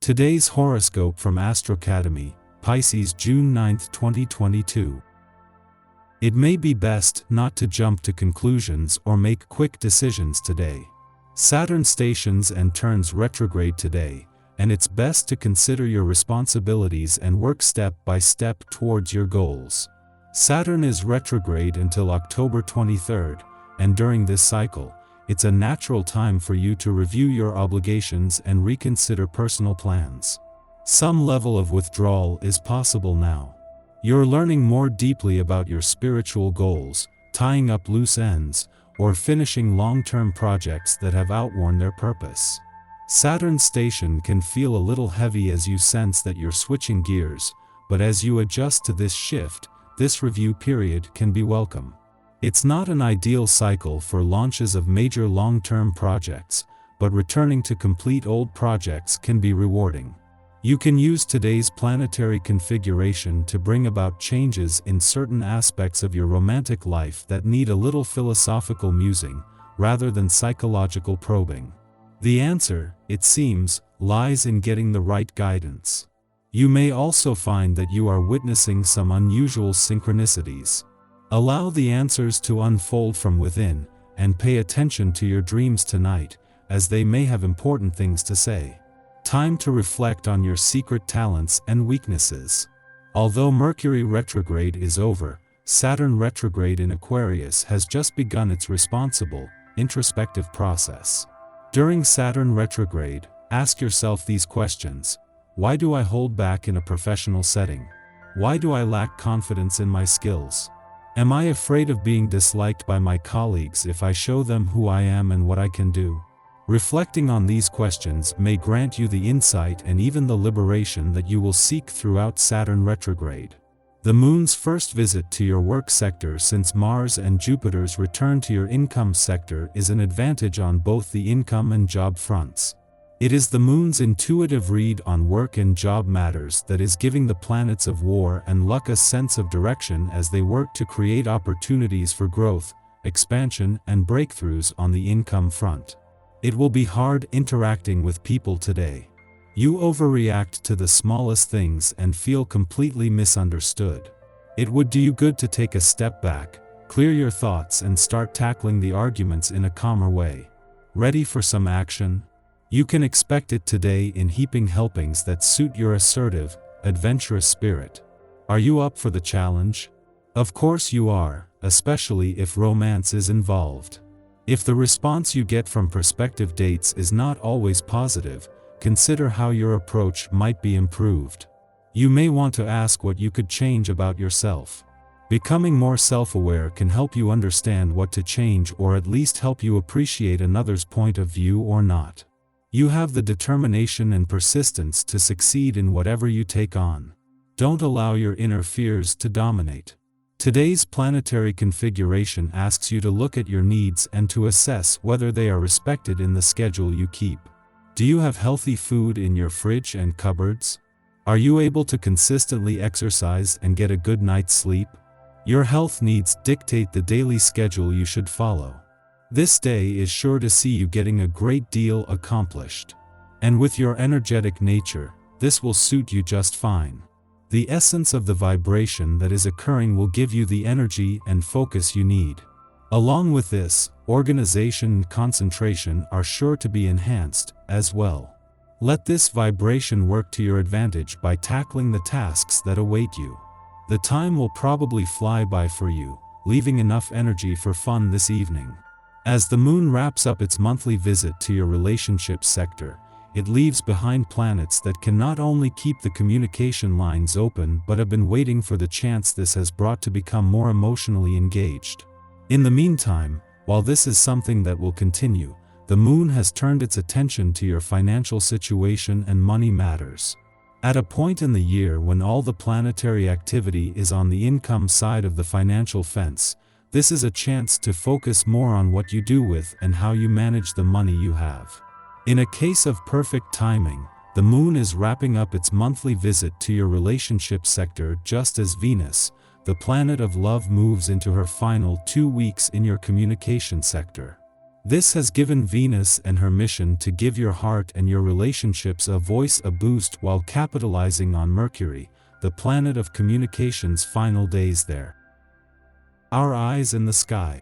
Today's horoscope from Astrocademy, Pisces June 9, 2022. It may be best not to jump to conclusions or make quick decisions today. Saturn stations and turns retrograde today, and it's best to consider your responsibilities and work step by step towards your goals. Saturn is retrograde until October 23rd, and during this cycle, it's a natural time for you to review your obligations and reconsider personal plans. Some level of withdrawal is possible now. You're learning more deeply about your spiritual goals, tying up loose ends, or finishing long-term projects that have outworn their purpose. Saturn's station can feel a little heavy as you sense that you're switching gears, but as you adjust to this shift, this review period can be welcome. It's not an ideal cycle for launches of major long-term projects, but returning to complete old projects can be rewarding. You can use today's planetary configuration to bring about changes in certain aspects of your romantic life that need a little philosophical musing, rather than psychological probing. The answer, it seems, lies in getting the right guidance. You may also find that you are witnessing some unusual synchronicities. Allow the answers to unfold from within, and pay attention to your dreams tonight, as they may have important things to say. Time to reflect on your secret talents and weaknesses. Although Mercury retrograde is over, Saturn retrograde in Aquarius has just begun its responsible, introspective process. During Saturn retrograde, ask yourself these questions. Why do I hold back in a professional setting? Why do I lack confidence in my skills? Am I afraid of being disliked by my colleagues if I show them who I am and what I can do? Reflecting on these questions may grant you the insight and even the liberation that you will seek throughout Saturn retrograde. The Moon's first visit to your work sector since Mars and Jupiter's return to your income sector is an advantage on both the income and job fronts. It is the Moon's intuitive read on work and job matters that is giving the planets of war and luck a sense of direction as they work to create opportunities for growth, expansion, and breakthroughs on the income front. It will be hard interacting with people today. You overreact to the smallest things and feel completely misunderstood. It would do you good to take a step back, clear your thoughts, and start tackling the arguments in a calmer way. Ready for some action? You can expect it today in heaping helpings that suit your assertive, adventurous spirit. Are you up for the challenge? Of course you are, especially if romance is involved. If the response you get from prospective dates is not always positive, consider how your approach might be improved. You may want to ask what you could change about yourself. Becoming more self-aware can help you understand what to change, or at least help you appreciate another's point of view or not. You have the determination and persistence to succeed in whatever you take on. Don't allow your inner fears to dominate. Today's planetary configuration asks you to look at your needs and to assess whether they are respected in the schedule you keep. Do you have healthy food in your fridge and cupboards? Are you able to consistently exercise and get a good night's sleep? Your health needs dictate the daily schedule you should follow. This day is sure to see you getting a great deal accomplished. And with your energetic nature, this will suit you just fine. The essence of the vibration that is occurring will give you the energy and focus you need. Along with this, organization and concentration are sure to be enhanced, as well. Let this vibration work to your advantage by tackling the tasks that await you. The time will probably fly by for you, leaving enough energy for fun this evening. As the Moon wraps up its monthly visit to your relationship sector, it leaves behind planets that can not only keep the communication lines open but have been waiting for the chance this has brought to become more emotionally engaged. In the meantime, while this is something that will continue, the Moon has turned its attention to your financial situation and money matters. At a point in the year when all the planetary activity is on the income side of the financial fence, this is a chance to focus more on what you do with and how you manage the money you have. In a case of perfect timing, the Moon is wrapping up its monthly visit to your relationship sector just as Venus, the planet of love, moves into her final 2 weeks in your communication sector. This has given Venus and her mission to give your heart and your relationships a voice a boost while capitalizing on Mercury, the planet of communication's final days there. Our eyes in the sky.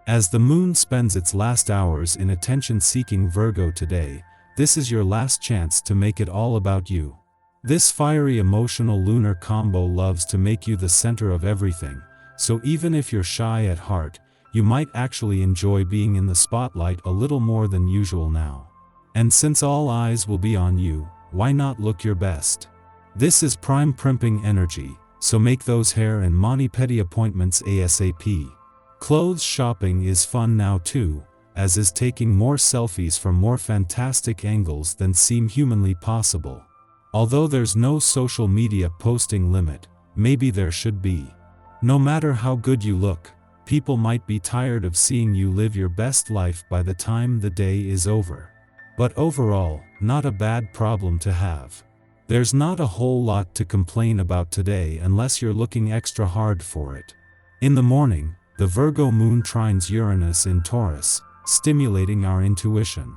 As the moon spends its last hours in attention-seeking Virgo today, this is your last chance to make it all about you. This fiery emotional lunar combo loves to make you the center of everything, so even if you're shy at heart, you might actually enjoy being in the spotlight a little more than usual now. And since all eyes will be on you, why not look your best? This is prime primping energy, so make those hair and mani-pedi appointments ASAP. Clothes shopping is fun now too, as is taking more selfies from more fantastic angles than seem humanly possible. Although there's no social media posting limit, maybe there should be. No matter how good you look, people might be tired of seeing you live your best life by the time the day is over. But overall, not a bad problem to have. There's not a whole lot to complain about today unless you're looking extra hard for it. In the morning, the Virgo moon trines Uranus in Taurus, stimulating our intuition.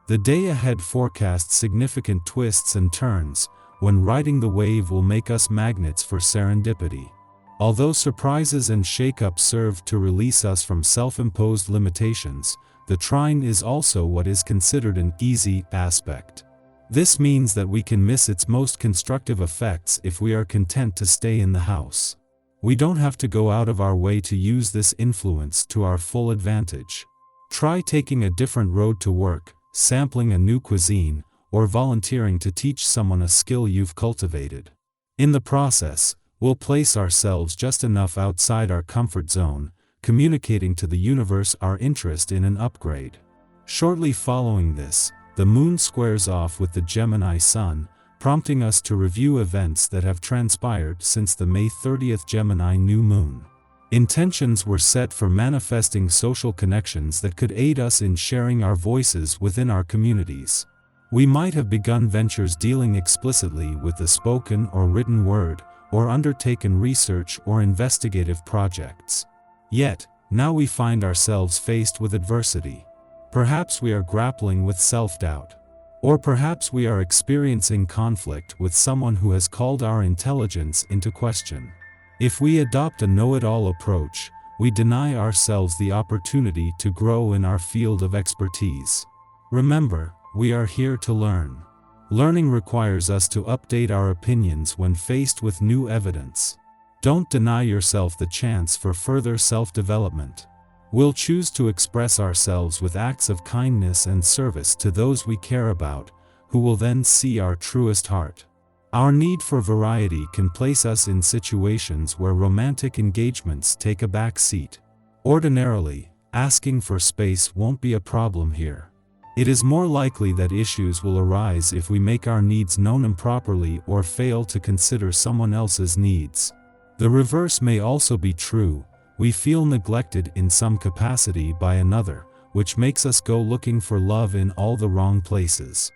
The day ahead forecasts significant twists and turns, when riding the wave will make us magnets for serendipity. Although surprises and shake-ups serve to release us from self-imposed limitations, the trine is also what is considered an easy aspect. This means that we can miss its most constructive effects if we are content to stay in the house. We don't have to go out of our way to use this influence to our full advantage. Try taking a different road to work, sampling a new cuisine, or volunteering to teach someone a skill you've cultivated. In the process, we'll place ourselves just enough outside our comfort zone, communicating to the universe our interest in an upgrade. Shortly following this, the moon squares off with the Gemini sun, prompting us to review events that have transpired since the May 30th Gemini new moon. Intentions were set for manifesting social connections that could aid us in sharing our voices within our communities. We might have begun ventures dealing explicitly with the spoken or written word, or undertaken research or investigative projects. Yet, now we find ourselves faced with adversity. Perhaps we are grappling with self-doubt. Or perhaps we are experiencing conflict with someone who has called our intelligence into question. If we adopt a know-it-all approach, we deny ourselves the opportunity to grow in our field of expertise. Remember, we are here to learn. Learning requires us to update our opinions when faced with new evidence. Don't deny yourself the chance for further self-development. We'll choose to express ourselves with acts of kindness and service to those we care about, who will then see our truest heart. Our need for variety can place us in situations where romantic engagements take a back seat. Ordinarily, asking for space won't be a problem here. It is more likely that issues will arise if we make our needs known improperly or fail to consider someone else's needs. The reverse may also be true. We feel neglected in some capacity by another, which makes us go looking for love in all the wrong places.